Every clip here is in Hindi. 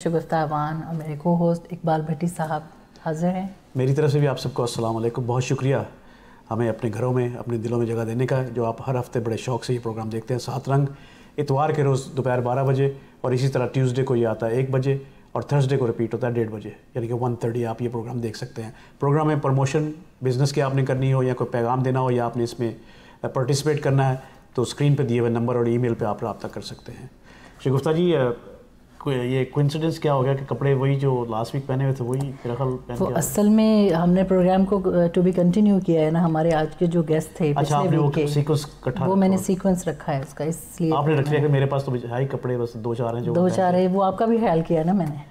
शगुफ्ता अवान और मेरे को होस्ट इकबाल भट्टी साहब हाजिर हैं। मेरी तरफ से भी आप सबको अस्सलाम वालेकुम। बहुत शुक्रिया हमें अपने घरों में अपने दिलों में जगह देने का, जो आप हर हफ्ते बड़े शौक़ से ये प्रोग्राम देखते हैं। 7 रंग इतवार के रोज़ दोपहर 12 बजे और इसी तरह ट्यूसडे को ये आता है 1 बजे और थर्सडे को रिपीट होता है 1:30 बजे, यानी कि 1:30 आप ये प्रोग्राम देख सकते हैं। प्रोग्राम में प्रमोशन बिज़नेस की आपने करनी हो या कोई पैगाम देना हो या आपने इसमें पार्टिसिपेट करना है तो स्क्रीन पर दिए हुए नंबर और ईमेल पे आप रब्ता कर सकते हैं। शगुफ्ता जी, ये कोइंसिडेंस क्या हो गया कि कपड़े वही जो लास्ट वीक पहने हुए थे वही मेरा ख्याल पहन के असल में हमने प्रोग्राम को टू बी कंटिन्यू किया है ना। हमारे आज के जो गेस्ट थे अच्छा, आपने वो सीक्वेंस इकट्ठा वो मैंने सीक्वेंस रखा है उसका, इसलिए आपने रख लिया कि मेरे पास तो है ही कपड़े बस 2-4 हैं जो 2-4 है। वो आपका भी ख्याल किया ना मैंने।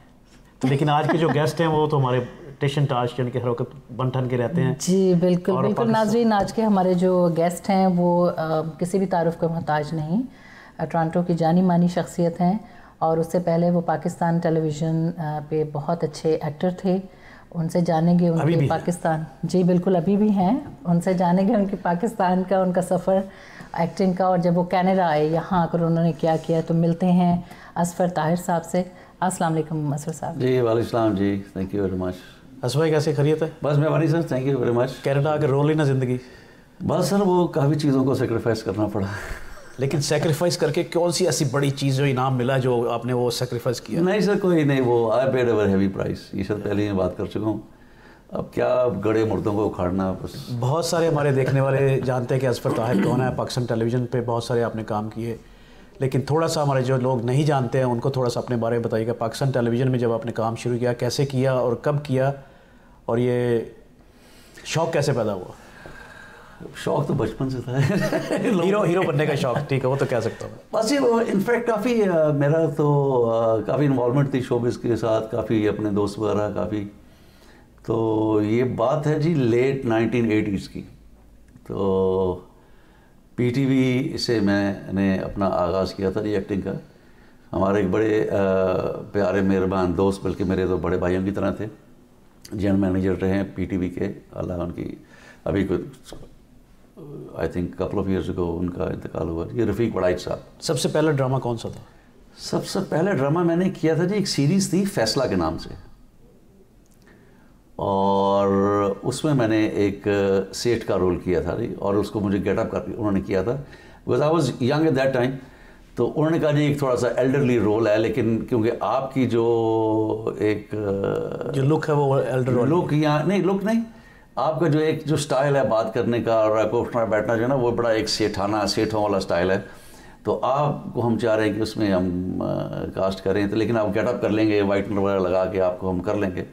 तो लेकिन आज के जो गेस्ट हैं वो तो हमारे टेशन टाश यानी कि हर वक्त बन ठन के रहते हैं। जी बिल्कुल बिल्कुल नाज़रीन, आज के हमारे जो गेस्ट हैं वो किसी भी तारुफ का मोहताज नहीं, टोरंटो की जानी मानी शख्सियत हैं और उससे पहले वो पाकिस्तान टेलीविज़न पे बहुत अच्छे एक्टर थे। उनसे जानेंगे उनके पाकिस्तान, जी बिल्कुल अभी भी हैं, उनसे जानेंगे उनके पाकिस्तान का उनका सफ़र एक्टिंग का और जब वो कनाडा आए यहाँ आकर उन्होंने क्या किया। तो मिलते हैं असफ़र ताहिर साहब से। अस्सलाम वालेकुम असफ़र साहब। जी वालेकुम सलाम जी, थैंक यू वेरी मच। असफ़र भाई कैसे खैरियत है? बस मेहरबानी sir, thank you very much. Canada आकर रोल ही ना ज़िंदगी। बस सर वो काफ़ी चीज़ों को सेक्रीफाइस करना पड़ा। लेकिन सेक्रीफाइस करके कौन सी ऐसी बड़ी चीज़ जो इनाम मिला जो आपने वो सेक्रीफाइस किया? नहीं सर कोई नहीं, वो I paid our heavy price, ये सर पहले ही मैं बात कर चुका हूँ। अब क्या गड़े मुर्दों को उखाड़ना बस। बहुत सारे हमारे देखने वाले जानते हैं कि असफ़र ताहिर कौन है। पाकिस्तान टेलीविज़न पे बहुत सारे आपने काम किए, लेकिन थोड़ा सा हमारे जो लोग नहीं जानते हैं उनको थोड़ा सा अपने बारे में बताइएगा। पाकिस्तान टेलीविज़न में जब आपने काम शुरू किया, कैसे किया और कब किया, और ये शौक़ कैसे पैदा हुआ? शौक़ तो बचपन से था। हीरो बनने का शौक़, ठीक है, वो तो कह सकता हूँ बस ये इनफैक्ट काफ़ी मेरा तो काफ़ी इन्वॉल्वमेंट थी शोबिज़ के साथ, काफ़ी अपने दोस्त वगैरह काफ़ी। तो ये बात है जी लेट 1980s की। तो पीटीवी से मैंने अपना आगाज़ किया था जी एक्टिंग का। हमारे एक बड़े प्यारे मेहरबान दोस्त, बल्कि मेरे तो बड़े भाइयों की तरह थे, जनरल मैनेजर रहे हैं पीटीवी के। अल्लाह उनकी अभी कुछ I think couple of years ago उनका इंतकाल हुआ। ये रफ़ीक बड़ाइच साहब। सबसे पहला ड्रामा कौन सा था? सबसे पहला ड्रामा मैंने किया था जी, एक सीरीज़ थी फैसला के नाम से, और उसमें मैंने एक सेठ का रोल किया था जी, और उसको मुझे गेटअप कर उन्होंने किया था because I was young at that time. तो उन्होंने कहा जी एक थोड़ा सा एल्डरली रोल है, लेकिन क्योंकि आपकी जो एक जो लुक है वो एल्डर लुक, या नहीं लुक नहीं, आपका जो एक जो स्टाइल है बात करने का और उठना बैठना जो है ना, वो बड़ा एक सेठों वाला स्टाइल है। तो आपको हम चाह रहे हैं कि उसमें हम कास्ट करें, तो लेकिन आप गेटअप कर लेंगे, वाइटनर वगैरह लगा के आपको हम कर लेंगे।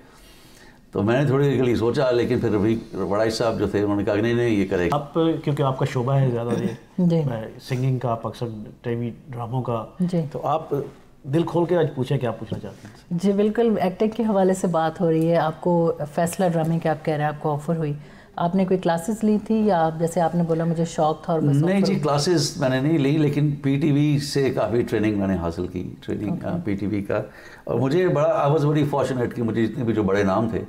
तो मैंने थोड़ी देर के लिए सोचा, लेकिन फिर अभी बड़ाई साहब जो थे उन्होंने कहा नहीं नहीं ये करेगा। आप क्योंकि आपका शोबा है ज़्यादा ये सिंगिंग का, अक्सर टीवी ड्रामों का, तो आप दिल खोल के आज पूछें क्या पूछना चाहते हैं? जी बिल्कुल, एक्टिंग के हवाले से बात हो रही है। आपको फैसला ड्रामे के आप कह रहे हैं आपको ऑफ़र हुई, आपने कोई क्लासेस ली थी या आप जैसे आपने बोला मुझे शौक़ था और बस? नहीं जी, क्लासेस मैंने नहीं ली, लेकिन पीटीवी से काफ़ी ट्रेनिंग मैंने हासिल की, ट्रेनिंग पीटीवी का। और मुझे बड़ा आई वाज वेरी फॉर्चुनेट कि मुझे जितने भी जो बड़े नाम थे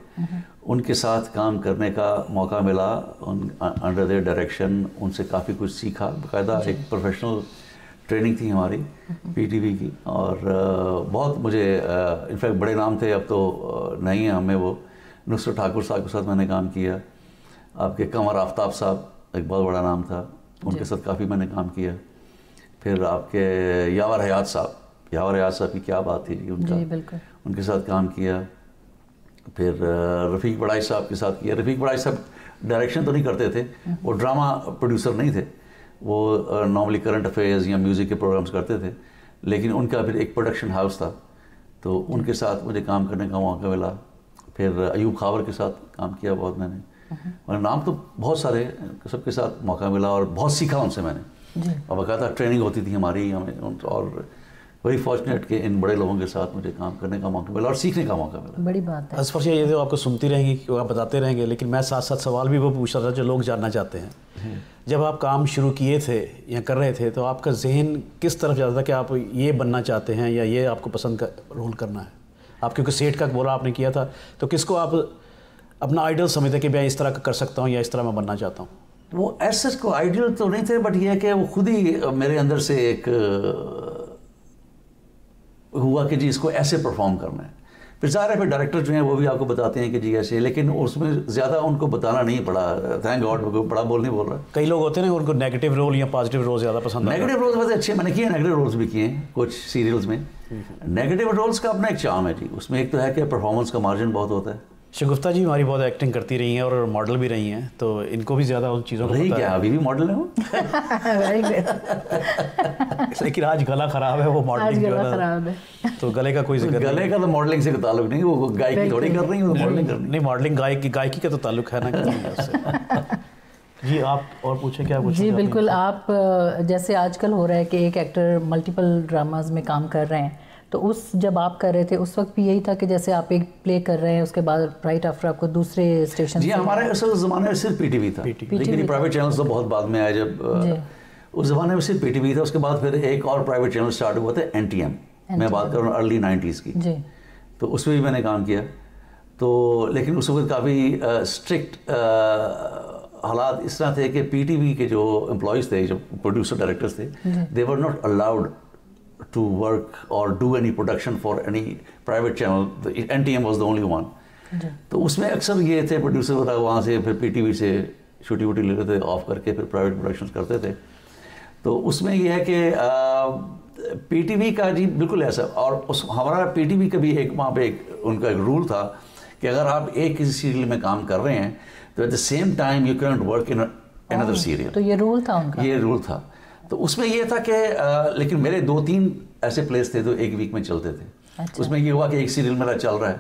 उनके साथ काम करने का मौका मिला, अंडर देयर डायरेक्शन। उनसे काफ़ी कुछ सीखा, बाकायदा एक प्रोफेशनल ट्रेनिंग थी हमारी पीटीवी की। और बहुत मुझे इनफैक्ट बड़े नाम थे, अब तो नहीं है हमें वो। नुसरत ठाकुर साहब के साथ मैंने काम किया, आपके कमर आफ्ताब साहब एक बहुत बड़ा नाम था, उनके साथ काफ़ी मैंने काम किया। फिर आपके यावर हयात साहब की क्या बात थी जी, उनके साथ काम किया। फिर रफ़ीक बड़ाई साहब के साथ किया। रफ़ीक बड़ाई साहब डायरेक्शन तो नहीं करते थे, वो ड्रामा प्रोड्यूसर नहीं थे, वो नॉर्मली करंट अफेयर्स या म्यूज़िक के प्रोग्राम्स करते थे, लेकिन उनका फिर एक प्रोडक्शन हाउस था, तो उनके साथ मुझे काम करने का मौका मिला। फिर अयूब खावर के साथ काम किया बहुत मैंने, और नाम तो बहुत सारे, सबके साथ मौका मिला और बहुत सीखा उनसे मैंने। और बाकायदा ट्रेनिंग होती थी हमारी हमें, और वेरी फॉर्चुनेट कि इन बड़े लोगों के साथ मुझे काम करने का मौका मिला और सीखने का मौका मिला। बड़ी बात है। असफ़र ये तो आपको सुनती रहेंगी, आप बताते रहेंगे, लेकिन मैं साथ साथ सवाल भी वो पूछ रहा था जो लोग जानना चाहते हैं। जब आप काम शुरू किए थे या कर रहे थे, तो आपका जहन किस तरफ जाता था कि आप ये बनना चाहते हैं या ये आपको पसंद का रोल करना है? आप क्योंकि सेठ का बोला आपने किया था, तो किसको आप अपना आइडल समझते कि मैं इस तरह का कर सकता हूँ या इस तरह मैं बनना चाहता हूँ? वो ऐसे को आइडियल तो नहीं थे, बट ये है कि वो खुद ही मेरे अंदर से एक हुआ कि जी इसको ऐसे परफॉर्म करना है। फिर ज़ाहिर है फिर डायरेक्टर जो हैं वो भी आपको बताते हैं कि जी ऐसे, लेकिन उसमें ज़्यादा उनको बताना नहीं पड़ा, थैंक गॉड, बड़ा बोल नहीं बोल रहा। कई लोग होते हैं ना उनको नेगेटिव रोल या पॉजिटिव रोल ज़्यादा पसंद है। नेगेटिव रोल्स वैसे अच्छे मैंने किए, नेगेटिव रोल्स भी किए हैं कुछ सीरियल्स में। नेगेटिव रोल्स का अपना एक चार्म है जी, उसमें एक तो है कि परफॉर्मेंस का मार्जिन बहुत होता है। शगुफ्ता जी हमारी बहुत एक्टिंग करती रही हैं और मॉडल भी रही हैं, तो इनको भी ज़्यादा उन चीज़ों को रही पता क्या, है। अभी भी मॉडल है वो। लेकिन आज गला खराब है, वो आज मॉडलिंग जो गला है ना, खराब है। तो गले का कोई जिक्र गले का तो मॉडलिंग से ताल्लुक नहीं, वो गायकी थोड़ी कर रही है, वो मॉडलिंग कर रही नहीं, मॉडलिंग गायकी का तो ताल्लुक है ना। जी आप और पूछे क्या पूछे? जी बिल्कुल, आप जैसे आजकल हो रहा है कि एक एक्टर मल्टीपल ड्रामाज में काम कर रहे हैं, तो उस जब आप कर रहे थे उस वक्त भी यही था कि जैसे आप एक प्ले कर रहे हैं उसके बाद राइट आफ्टर आपको दूसरे स्टेशन? जी हमारे असल ज़माने में सिर्फ पीटीवी था, लेकिन प्राइवेट चैनल्स तो बहुत बाद में आए। जब उस ज़माने में सिर्फ पीटीवी था, उसके बाद फिर एक और प्राइवेट चैनल स्टार्ट हुआ था, एनटीएम। मैं बात कर रहा हूँ अर्ली 90s की जी। तो उसमें भी मैंने काम किया, तो लेकिन उस वक्त काफ़ी स्ट्रिक्ट हालात इस तरह थे कि पीटीवी के जो एम्प्लॉयज़ थे, जो प्रोड्यूसर डायरेक्टर्स थे, they were not allowed to work or do any production for any private channel. The NTM was the only one. तो उसमें अक्सर ये थे प्रोड्यूसर वगैरह वहाँ से फिर पीटीवी से छोटी वोटी ले लेते ऑफ करके फिर प्राइवेट प्रोडक्शंस करते थे। तो उसमें ये है कि पीटीवी का जी बिल्कुल ऐसा, और उस हमारा पीटीवी का भी एक वहाँ पे एक उनका एक रूल था कि अगर आप एक किसी सीरियल में काम कर रहे हैं तो at the same time you cannot work in another serial. तो ये रूल था उनका? ये रूल था। तो उसमें ये था कि लेकिन मेरे 2-3 ऐसे प्लेस थे जो एक वीक में चलते थे। अच्छा। उसमें ये हुआ कि एक सीरियल मेरा चल रहा है,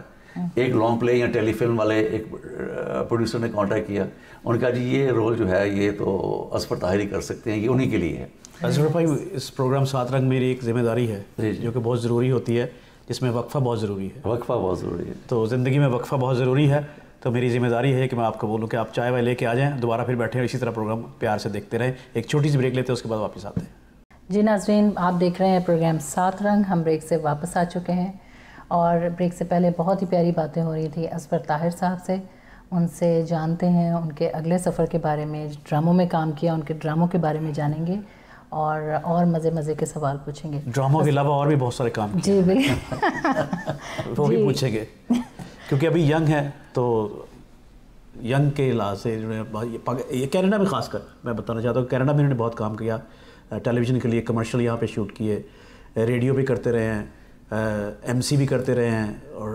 एक लॉन्ग प्ले या टेलीफिल्म वाले एक प्रोड्यूसर ने कांटेक्ट किया, उन्होंने कहा जी ये रोल जो है ये तो असफर ताहिर ही कर सकते हैं, ये उन्हीं के लिए है। असफर भाई इस प्रोग्राम सात रंग मेरी एक जिम्मेदारी है जो कि बहुत ज़रूरी होती है, जिसमें वक्फा बहुत ज़रूरी है। वक्फा बहुत ज़रूरी है, तो ज़िंदगी में वक्फा बहुत ज़रूरी है। तो मेरी जिम्मेदारी है कि मैं आपको बोलूं कि आप चाय वाय लेके आ जाएं, दोबारा फिर बैठे इसी तरह प्रोग्राम प्यार से देखते रहें। एक छोटी सी ब्रेक लेते हैं, उसके बाद वापस आते हैं। जी नाज़रीन, आप देख रहे हैं प्रोग्राम सात रंग। हम ब्रेक से वापस आ चुके हैं और ब्रेक से पहले बहुत ही प्यारी बातें हो रही थी असफर ताहिर साहब से। उनसे जानते हैं उनके अगले सफ़र के बारे में, ड्रामों में काम किया उनके ड्रामों के बारे में जानेंगे और मज़े के सवाल पूछेंगे। ड्रामों के अलावा और भी बहुत सारे काम जी बिल्कुल वो भी पूछेंगे क्योंकि अभी यंग है, तो यंग के लिहाज से ये कनाडा में ख़ासकर मैं बताना चाहता हूँ, कनाडा में इन्होंने बहुत काम किया, टेलीविज़न के लिए कमर्शियल यहाँ पे शूट किए, रेडियो भी करते रहे हैं, एमसी भी करते रहे हैं और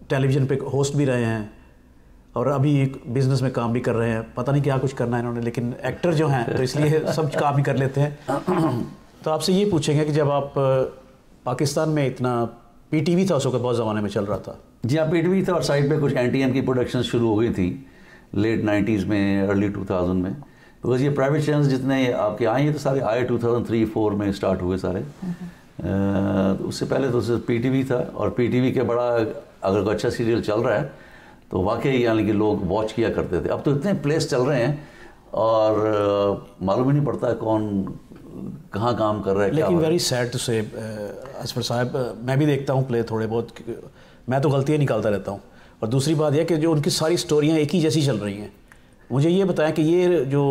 टेलीविज़न पे होस्ट भी रहे हैं और अभी बिज़नेस में काम भी कर रहे हैं। पता नहीं क्या कुछ करना है इन्होंने, लेकिन एक्टर जो हैं तो इसलिए सब काम ही कर लेते हैं। तो आपसे ये पूछेंगे कि जब आप पाकिस्तान में इतना पीटीवी था उस वक्त बहुत ज़माने में चल रहा था। जी हाँ, पीटीवी था और साइड पे कुछ एनटीएम की प्रोडक्शन शुरू हो गई थी लेट 90s में, अर्ली 2000 में। बिकॉज ये प्राइवेट चैनल्स जितने आपके आए हैं तो सारे आए 2003-4 में स्टार्ट हुए सारे। तो उससे पहले तो सिर्फ पीटीवी था और पीटीवी के बड़ा अगर कोई अच्छा सीरियल चल रहा है तो वाकई यानी कि लोग वॉच किया करते थे। अब तो इतने प्लेस चल रहे हैं और मालूम ही नहीं पड़ता कौन कहाँ काम कर रहा है। लेकिन वेरी सैड टू से असफर साहब, मैं भी देखता हूँ प्ले थोड़े बहुत, मैं तो गलतियाँ निकालता रहता हूँ। और दूसरी बात यह कि जो उनकी सारी स्टोरियाँ एक ही जैसी चल रही हैं। मुझे ये बताएं कि ये जो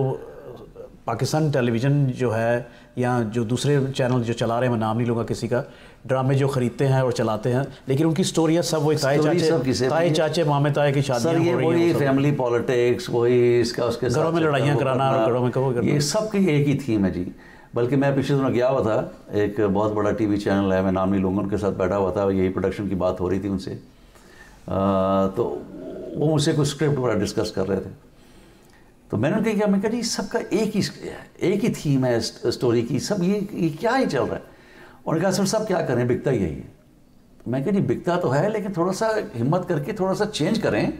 पाकिस्तान टेलीविज़न जो है या जो दूसरे चैनल जो चला रहे हैं, मैं नाम नहीं लूँगा किसी का, ड्रामे जो ख़रीदते हैं और चलाते हैं, लेकिन उनकी स्टोरियाँ सब वही ताए चाचे मामे ताए की शादियाँ हो रही हैं, वही फैमिली पॉलिटिक्स, वही इसका उसके घरों में लड़ाइयाँ कराना और घरों में कहो करना, ये सब की एक ही थीम है जी। बल्कि मैं पिछले दिनों गया हुआ था, एक बहुत बड़ा टीवी चैनल है, मैं नाम नहीं लूँगा, उनके साथ बैठा हुआ था, यही प्रोडक्शन की बात हो रही थी उनसे। तो वो मुझसे कुछ स्क्रिप्ट वगैरह डिस्कस कर रहे थे, तो मैंने कहा जी सबका एक ही थीम है स्टोरी की, सब ये क्या ही चल रहा है। उन्होंने कहा सर सब क्या करें, बिकता ही है। मैं कहा जी बिकता तो है, लेकिन थोड़ा सा हिम्मत करके थोड़ा सा चेंज करें।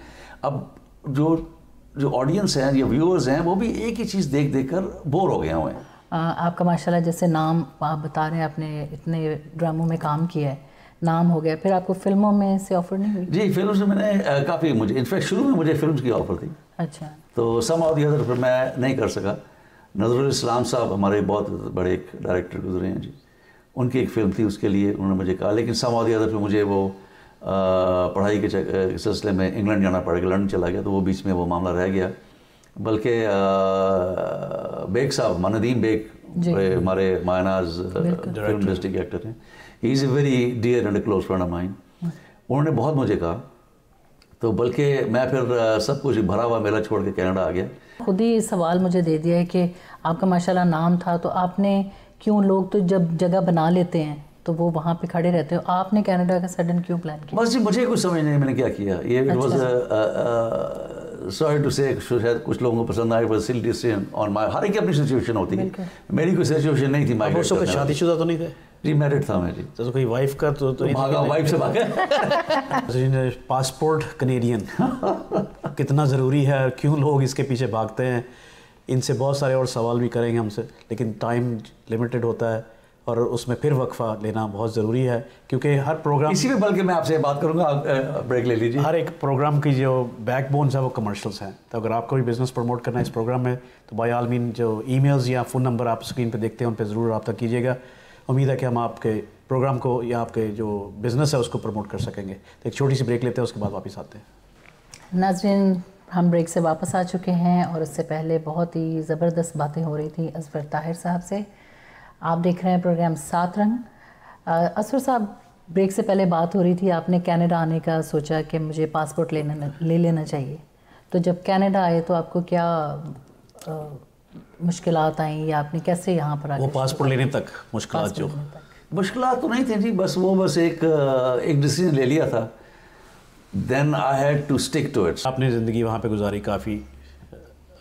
अब जो ऑडियंस हैं या व्यूअर्स हैं वो भी एक ही चीज़ देख कर बोर हो गए हुए हैं। आपका माशाल्लाह जैसे नाम आप बता रहे हैं, आपने इतने ड्रामों में काम किया है, नाम हो गया, फिर आपको फिल्मों में से ऑफ़र नहीं हुई? जी फिल्म से मैंने काफ़ी, मुझे इनफैक्ट शुरू में मुझे फिल्म की ऑफ़र थी। अच्छा। तो सम ऑफ द अदर फिर मैं नहीं कर सका। नज़रुल इस्लाम साहब हमारे बहुत बड़े एक डायरेक्टर गुजरे हैं जी, उनकी एक फ़िल्म थी, उसके लिए उन्होंने मुझे कहा, लेकिन सम ऑफ द अदर फिर मुझे वो पढ़ाई के सिलसिले में इंग्लैंड जाना पड़ गया, लंदन चला गया, तो वो बीच में वो मामला रह गया। बल्कि बेग साहब, नदीम बेग हमारे मायनाज फिल्म इंडस्ट्री के एक्टर हैं, he is a very dear and close friend of mine. उन्होंने बहुत मुझे कहा, तो बल्कि मैं फिर सब कुछ भरा हुआ मेला छोड़ के कनाडा आ गया। खुद ही सवाल मुझे दे दिया है कि आपका माशाल्लाह नाम था, तो आपने क्यों, लोग तो जब जगह बना लेते हैं तो वो वहाँ पे खड़े रहते हो, आपने कनाडा का सडन क्यों प्लान किया? बस जी मुझे कुछ समझ नहीं मैंने क्या किया। ये इट वाज सॉरी टू से, शायद कुछ लोगों को पसंद आए, बस सिल डिसीजन ऑन माय, हर एक की अपनी सिचुएशन होती है। मेरी कोई सिचुएशन नहीं थी। माइग्रेट करना। शादीशुदा तो नहीं थे जी? मैरिड था मैं जी। तो कोई वाइफ का तो भागा, वाइफ से भागा। पासपोर्ट कनेडियन कितना ज़रूरी है, क्यों लोग इसके पीछे भागते हैं, इनसे बहुत सारे और सवाल भी करेंगे हमसे, लेकिन टाइम लिमिटेड होता है और उसमें फिर वक्फा लेना बहुत ज़रूरी है, क्योंकि हर प्रोग्राम इसी में बल्कि मैं आपसे बात करूंगा, आप ब्रेक ले लीजिए। हर एक प्रोग्राम की जो बैकबोन्स है वो कमर्शियल्स हैं। तो अगर आपको भी बिज़नेस प्रमोट करना है इस प्रोग्राम में, तो बाय ऑल मीन जो ईमेल्स या फ़ोन नंबर आप स्क्रीन पे देखते हैं उन पर ज़रूर रब्ता कीजिएगा। उम्मीद है कि हम आपके प्रोग्राम को या आपके जो बिज़नेस है उसको प्रमोट कर सकेंगे। तो एक छोटी सी ब्रेक लेते हैं, उसके बाद वापस आते हैं। नाज़रीन, हम ब्रेक से वापस आ चुके हैं और उससे पहले बहुत ही ज़बरदस्त बातें हो रही थी असफर ताहिर साहब से। आप देख रहे हैं प्रोग्राम सात रंग। असफर साहब, ब्रेक से पहले बात हो रही थी, आपने कनाडा आने का सोचा कि मुझे पासपोर्ट ले लेना चाहिए। तो जब कनाडा आए तो आपको क्या मुश्किलात आई, या आपने कैसे यहाँ पर आके वो पासपोर्ट लेने तक मुश्किलात जो मुश्किलात तो नहीं थी जी, बस एक डिसीजन ले लिया था। Then I had to stick to it. आपने ज़िंदगी वहाँ पे गुजारी, काफ़ी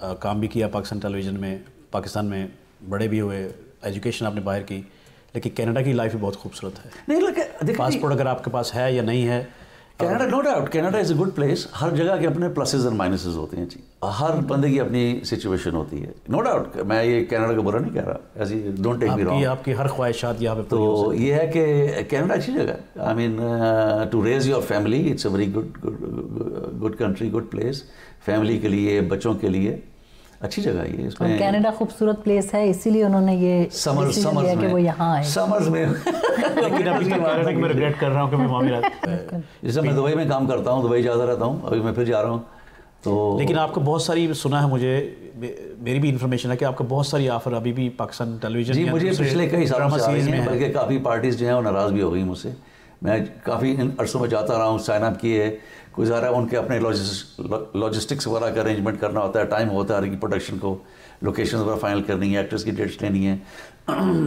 काम भी किया पाकिस्तान टेलीविज़न में, पाकिस्तान में बड़े भी हुए, एजुकेशन आपने बाहर की, लेकिन कनाडा की लाइफ भी बहुत खूबसूरत है। नहीं लगे पासपोर्ट अगर आपके पास है या नहीं है, Canada no doubt, Canada is a good place. हर जगह के अपने प्लसेस एंड माइनसेस होते हैं जी, हर बंदे की अपनी सिचुएशन होती है। नो डाउट, मैं ये कनाडा का बुरा नहीं कह रहा, ऐसी डोंट टेक मी रॉन्ग। आपकी हर ख्वाहिशात यहाँ पे तो ये है कि कनाडा अच्छी जगह, I mean to raise your family, it's a very good country, good place, family के लिए, बच्चों के लिए अच्छी जगह है ये। इसमें कनाडा खूबसूरत प्लेस है, इसीलिए उन्होंने ये समर्स कि वो यहाँ आए। समर्स में लेकिन अभी तक मैं रिग्रेट कर रहा हूँ कि मैं वहाँ भी जैसे मैं दुबई में काम करता हूँ, दुबई ज़्यादा रहता हूँ, अभी मैं फिर जा रहा हूँ। तो लेकिन आपको बहुत सारी, सुना है मुझे, मेरी भी इन्फॉर्मेशन है कि आपको बहुत सारी ऑफर अभी भी पाकिस्तान टेलीविजन जी मुझे पिछले कई सालों से आ रही हैं, बल्कि काफ़ी पार्टीज़ जो हैं वो नाराज़ भी हो गई मुझसे। मैं काफ़ी अरसों में जाता रहा हूँ, साइन अप किए, कोई ज़्यादा उनके अपने लॉजिस्टिक्स वगैरह का अरेंजमेंट करना होता है, टाइम होता है हर की प्रोडक्शन को, लोकेशन वगैरह फाइनल करनी है, एक्टर्स की डेट्स लेनी है,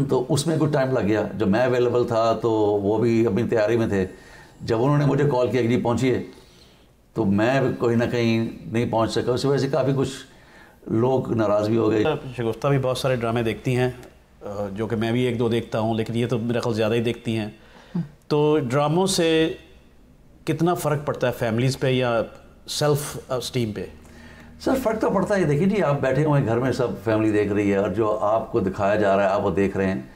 तो उसमें कुछ टाइम लग गया। जब मैं अवेलेबल था तो वो भी अपनी तैयारी में थे। जब उन्होंने मुझे कॉल किया कि जी पहुँचिए, तो मैं कोई ना कहीं नहीं पहुँच सका। उस वजह से काफ़ी कुछ लोग नाराज़ भी हो गए। शगुफ्ता भी बहुत सारे ड्रामे देखती हैं, जो कि मैं भी एक दो देखता हूँ, लेकिन ये तो मेरा ख्याल ज़्यादा ही देखती हैं। तो ड्रामों से कितना फ़र्क पड़ता है फैमिलीज़ पे या सेल्फ स्टीम पे? सर फ़र्क तो पड़ता है। देखिए जी, आप बैठे हुए हैं घर में, सब फैमिली देख रही है, और जो आपको दिखाया जा रहा है आप वो देख रहे हैं,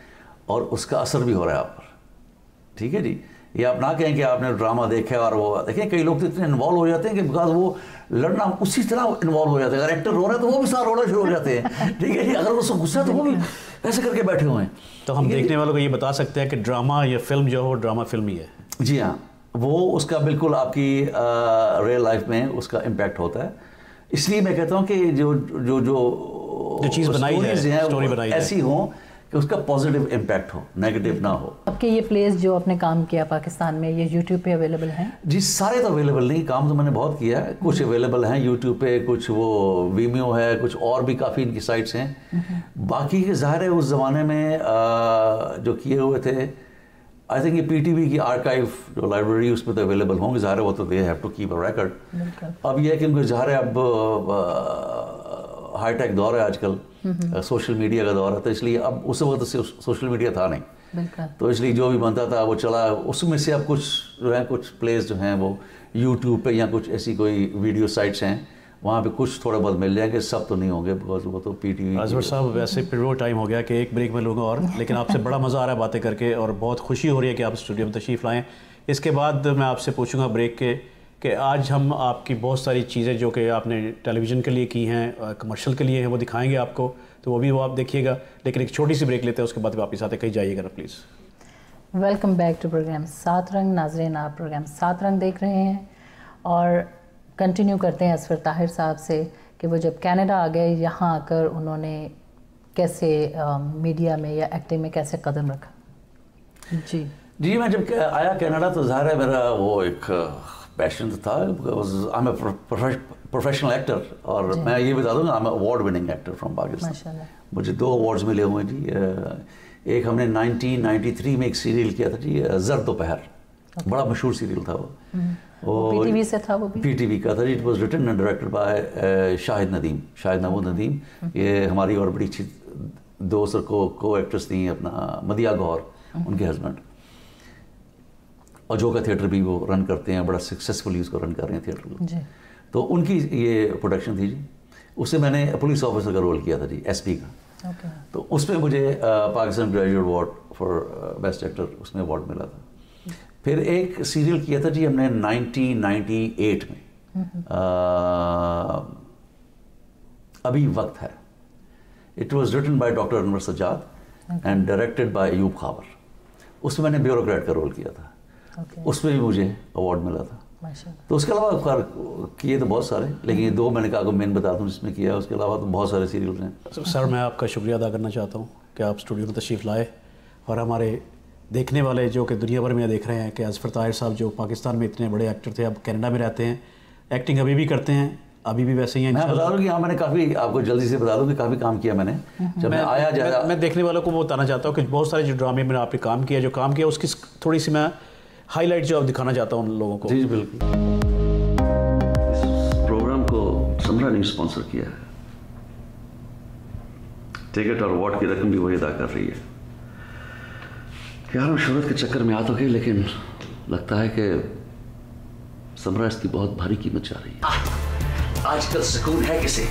और उसका असर भी हो रहा है आप पर। ठीक है जी, ये आप ना कहें कि आपने ड्रामा देखा और वो देखिए, कई लोग तो इतने इन्वॉल्व हो जाते हैं कि बिकॉज वो लड़ना उसी तरह इन्वॉल्व हो जाते हैं। अगर एक्टर रो रहा है तो वो भी साथ रोना शुरू हो जाते हैं। ठीक है जी, अगर वो गुस्सा है तो वो भी ऐसे करके बैठे हुए हैं। तो हम देखने वालों को ये बता सकते हैं कि ड्रामा या फिल्म जो हो, ड्रामा फिल्म ही है। जी हाँ, वो उसका बिल्कुल आपकी रियल लाइफ में उसका इम्पैक्ट होता है। इसलिए मैं कहता हूँ कि जो चीज़ बनाई है, स्टोरी बनाई ऐसी हो कि उसका पॉजिटिव इम्पैक्ट हो, नेगेटिव ना हो। आपके ये प्लेस जो आपने काम किया पाकिस्तान में, ये यूट्यूब पे अवेलेबल हैं? जी सारे तो अवेलेबल नहीं, काम तो मैंने बहुत किया है। कुछ अवेलेबल हैं यूट्यूब पे, कुछ वो वीमियो है, कुछ और भी काफ़ी इनकी साइट्स हैं। बाकी के ज़ाहिर है उस ज़माने में जो किए हुए थे, आई थिंक ये पीटीवी की आर्काइव जो लाइब्रेरी उसमें तो अवेलेबल होंगे, ज़ाहिर है वो तो they have to keep a record. अब ये है कि उनको ज़ाहिर है अब हाईटेक दौर है आजकल, सोशल मीडिया का दौर है, तो इसलिए अब उस वक्त से सोशल मीडिया था नहीं, तो इसलिए जो भी बनता था वो चला। उसमें से अब कुछ जो है, कुछ प्लेस जो हैं वो यूट्यूब पे या कुछ ऐसी कोई वीडियो साइट्स हैं, वहाँ पे कुछ थोड़ा बहुत मिल जाएंगे, सब तो नहीं होंगे बिकॉज वो तो पीटीवी। अजहर साहब, वैसे फिर वो टाइम हो गया कि एक ब्रेक में लूँगा और, लेकिन आपसे बड़ा मज़ा आ रहा है बातें करके, और बहुत खुशी हो रही है कि आप स्टूडियो में तशरीफ़ लाएँ। इसके बाद मैं आपसे पूछूंगा ब्रेक के कि आज हम आपकी बहुत सारी चीज़ें जो कि आपने टेलीविज़न के लिए की हैं, कमर्शियल के लिए हैं, वो दिखाएंगे आपको, तो वो आप देखिएगा। लेकिन एक छोटी सी ब्रेक लेते हैं, उसके बाद वापस आते, कहीं जाइएगा ना please. Welcome back to program Saat Rang. नाज़रीन, आप प्रोग्राम सात रंग देख रहे हैं और कंटिन्यू करते हैं असफर ताहिर साहब से कि वो जब कनाडा आ गए, यहाँ आकर उन्होंने कैसे मीडिया में या एक्टिंग में कैसे कदम रखा। जी जी मैं जब आया कनाडा तो ज़ाहिर है मेरा वो एक पैशन था। आई एम प्रोफेशनल एक्टर और मैं ये बता दूँगा I am award winning actor from Pakistan. मुझे 2 अवार्ड्स मिले हुए हैं जी। एक हमने 1993 में एक सीरियल किया था जी, जर दोपहर, बड़ा मशहूर सीरियल था वो पीटीवी से था, वो भी पीटीवी का था जी। It was written and directed by Shahid नमूद नदीम। ये हमारी और बड़ी अच्छी दोस्त और को एक्ट्रेस थी अपना मदिया गौर, उनके हस्बैंड, और जो का थिएटर भी वो रन करते हैं, बड़ा सक्सेसफुली उसको रन कर रहे हैं थिएटर को। तो उनकी ये प्रोडक्शन थी जी। उससे मैंने पुलिस ऑफिसर का रोल किया था जी, एसपी का। तो उसमें मुझे Pakistan graduate award for best actor उसमें अवार्ड मिला था। फिर एक सीरियल किया था जी हमने 1998 में, अभी वक्त है। It was written by doctor Anwar Sajjad and directed by Ayub Khawar. उसमें मैंने ब्यूरोक्रेट का रोल किया था। उसमें भी मुझे अवार्ड मिला था। तो उसके अलावा किए तो बहुत सारे, लेकिन ये 2 मैंने कहा को मेन बता दूं जिसमें किया है। उसके अलावा तो बहुत सारे सीरियल्स हैं। सर मैं आपका शुक्रिया अदा करना चाहता हूँ कि आप स्टूडियो में तशरीफ़ लाए और हमारे देखने वाले जो कि दुनिया भर में देख रहे हैं कि असफर ताहिर साहब जो पाकिस्तान में इतने बड़े एक्टर थे, अब कनाडा में रहते हैं, एक्टिंग अभी भी करते हैं, अभी भी वैसे ही हैं। मैं बता दूं कि हाँ मैंने काफ़ी, आपको जल्दी से बता दूं कि काफ़ी काम किया मैंने। जब मैं आया मैं देखने वालों को वो बताना चाहता हूँ कि बहुत सारे जो ड्रामे में आपने काम किया उसकी थोड़ी सी मैं हाईलाइट जो आप दिखाना चाहता हूँ उन लोगों को। जी बिल्कुल। इस प्रोग्राम को समरा ने स्पॉन्सर किया है। टिकट और अवार्ड की रकम भी वही अदा कर रही है। यार हम शोहरत के चक्कर में आ तो गए, लेकिन लगता है कि समरा इसकी बहुत भारी कीमत चाह रही है। आजकल सुकून है किसे?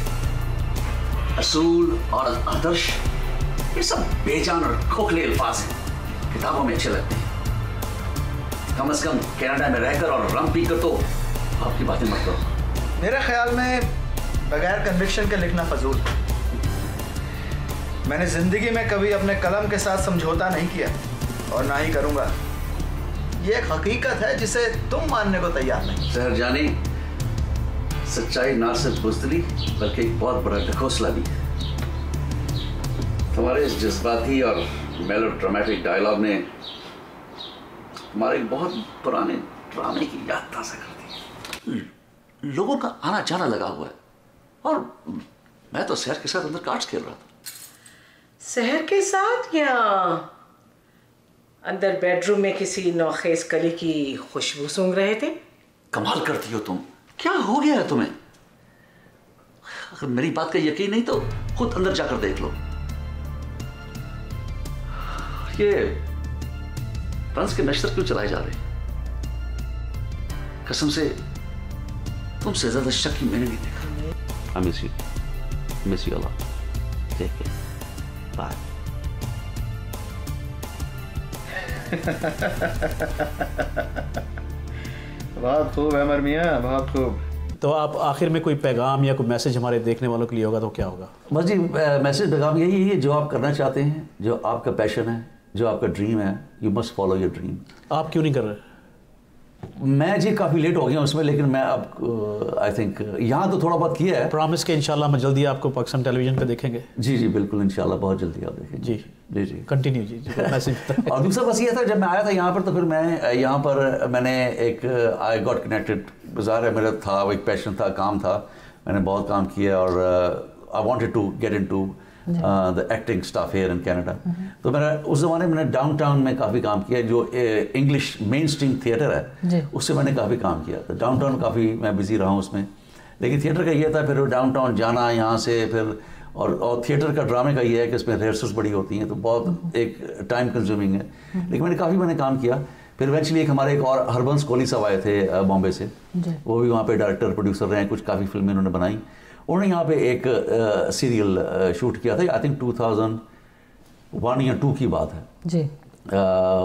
असूल और आदर्श ये सब बेजान और खोखले अल्फाज हैं, किताबों में अच्छे लगते हैं। कम से कम कनाडा में रहकर और रम पीकर तो आपकी बातें मत करो। मेरे ख्याल में बगैर कन्विक्शन के लिखना फजूल। मैंने जिंदगी में कभी अपने कलम के साथ समझौता नहीं किया और ना ही करूंगा। ये एक हकीकत है जिसे तुम मानने को तैयार नहीं। शहर जानी, सच्चाई ना सिर्फ बुज़दिली बल्कि एक बहुत बड़ा ढकोसला भी है। तुम्हारे इस जज्बाती और मेलोड्रामेटिक डायलॉग ने हमारे बहुत पुराने ड्रामे की याद ताज़ा कर दी। लोगों का आना जाना लगा हुआ है और मैं तो शहर के साथ अंदर कार्ड्स खेल रहा था। शहर के साथ या अंदर बेडरूम में किसी नौखेज कली की खुशबू सूंघ रहे थे? कमाल करती हो तुम, क्या हो गया है तुम्हें? अगर मेरी बात का यकीन नहीं तो खुद अंदर जाकर देख लो। ये तंज के नश्तर क्यों चलाए जा रहे? कसम से तुमसे ज्यादा शक मैंने नहीं देखा। I miss you a lot. Take care. Bye. बहुत खूब अमर मियां, बहुत खूब। तो आप आखिर में कोई पैगाम या कोई मैसेज हमारे देखने वालों के लिए होगा तो क्या होगा? बस जी मैसेज पैगाम यही है, जो आप करना चाहते हैं, जो आपका पैशन है, जो आपका ड्रीम है, you must follow your dream. आप क्यों नहीं कर रहे? मैं जी काफ़ी लेट हो गया उसमें, लेकिन मैं अब आई थिंक यहाँ तो थोड़ा बहुत किया है। प्रॉमिस के इंशाल्लाह हम जल्दी आपको पाकिस्तान टेलीविजन पे देखेंगे। जी जी बिल्कुल, इंशाल्लाह बहुत जल्दी आप देखेंगे। जी जी जी कंटिन्यू जी मैसेज। और दूसरा बस ये था, जब मैं आया था यहाँ पर तो फिर मैं यहाँ पर मैंने एक आई गॉट कनेक्टेड, ज़ाहिर है मेरा था वो एक पैशन था, काम था, मैंने बहुत काम किया और I wanted to get into the acting staff here in Canada. तो मेरा उस ज़माने में मैंने डाउनटाउन में काफ़ी काम किया, जो इंग्लिश मेन स्ट्रीम थिएटर है उससे मैंने काफ़ी काम किया। तो डाउनटाउन काफ़ी मैं बिज़ी रहा हूँ उसमें, लेकिन थिएटर का ये था फिर डाउनटाउन जाना यहाँ से फिर, और थिएटर का ड्रामे का ये है कि इसमें रिहर्सल्स बड़ी होती हैं तो बहुत एक टाइम कंज्यूमिंग है, लेकिन मैंने काम किया। फिर इवेंचुअली एक और हरबंस कोहली साहब आए थे बॉम्बे से, वो भी वहाँ पे डायरेक्टर प्रोड्यूसर रहे हैं, कुछ काफ़ी फिल्में उन्होंने बनाई। उन्होंने यहाँ पे एक सीरियल शूट किया था, आई थिंक 2001 या 2 की बात है जी,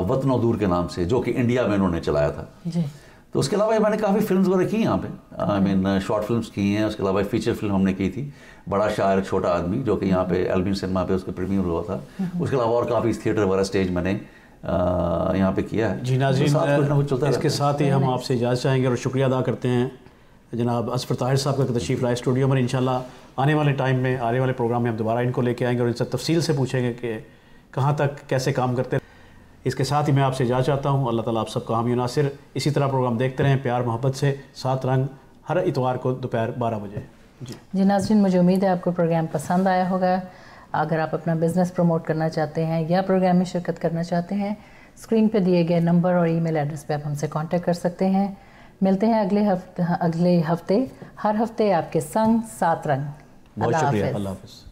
वतनो दूर के नाम से, जो कि इंडिया में उन्होंने चलाया था जी। तो उसके अलावा मैंने काफ़ी फिल्म्स वगैरह की यहाँ पे, आई मीन शॉर्ट फिल्म्स की हैं। उसके अलावा फीचर फिल्म हमने की थी, बड़ा शायर छोटा आदमी, जो कि यहाँ पे एल्बिन सिनेमा पे उसका प्रीमियर हुआ था। उसके अलावा और काफ़ी थिएटर वगैरह स्टेज मैंने यहाँ पे किया है। जी नाज़रीन, तो इसके साथ ही हम आपसे इजाज़त चाहेंगे और शुक्रिया अदा करते हैं जनाब असफर ताहिर साहब का तशरीफ़ लाए स्टूडियो में। इंशाल्लाह आने वाले टाइम में, आने वाले प्रोग्राम में हम दोबारा इनको लेके आएंगे और इनसे तफसील से पूछेंगे कि कहाँ तक कैसे काम करते हैं। इसके साथ ही मैं आपसे इजाज़त चाहता हूँ। अल्लाह ताला आप सबको हामी नासिर। इसी तरह प्रोग्राम देखते रहें प्यार मोहब्बत से, 7 रंग, हर इतवार को दोपहर 12 बजे। जी नाज़रीन, मुझे उम्मीद है आपको प्रोग्राम पसंद आया होगा। अगर आप अपना बिज़नेस प्रमोट करना चाहते हैं या प्रोग्राम में शिरकत करना चाहते हैं, स्क्रीन पे दिए गए नंबर और ईमेल एड्रेस पे आप हमसे कांटेक्ट कर सकते हैं। मिलते हैं अगले हफ्ते हर हफ्ते आपके संग 7 रंग। बहुत शुक्रिया। अल्लाह हाफ़िज़।